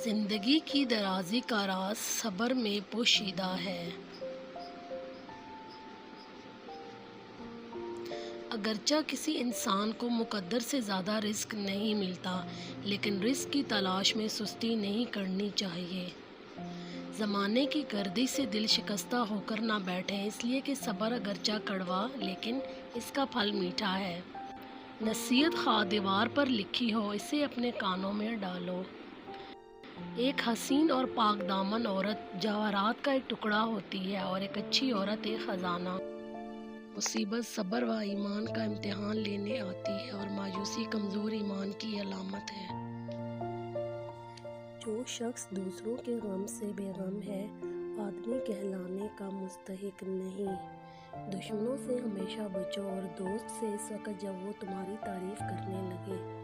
زندگی کی درازی کا راز صبر میں پوشیدہ ہے۔ اگرچہ کسی انسان کو مقدر سے زیادہ رزق نہیں ملتا، لیکن رزق کی تلاش میں سستی نہیں کرنی چاہیے۔ زمانے کی گردی سے دل شکستہ ہو کر نہ بیٹھیں، اس لیے کہ صبر اگرچہ کڑوا لیکن اس کا پھل میٹھا ہے۔ نصیحت خواہ دیوار پر لکھی ہو، اسے اپنے کانوں میں ڈالو۔ ایک حسین اور پاک دامن عورت جواہرات کا ایک ٹکڑا ہوتی ہے، اور ایک اچھی عورت ایک خزانہ۔ مصیبت صبر و ایمان کا امتحان لینے آتی ہے، اور مایوسی کمزور ایمان کی علامت ہے۔ جو شخص دوسروں کے غم سے بے غم ہے، آدمی کہلانے کا مستحق نہیں۔ دشمنوں سے ہمیشہ بچو، اور دوست سے اس وقت جب وہ تمہاری تعریف کرنے لگے۔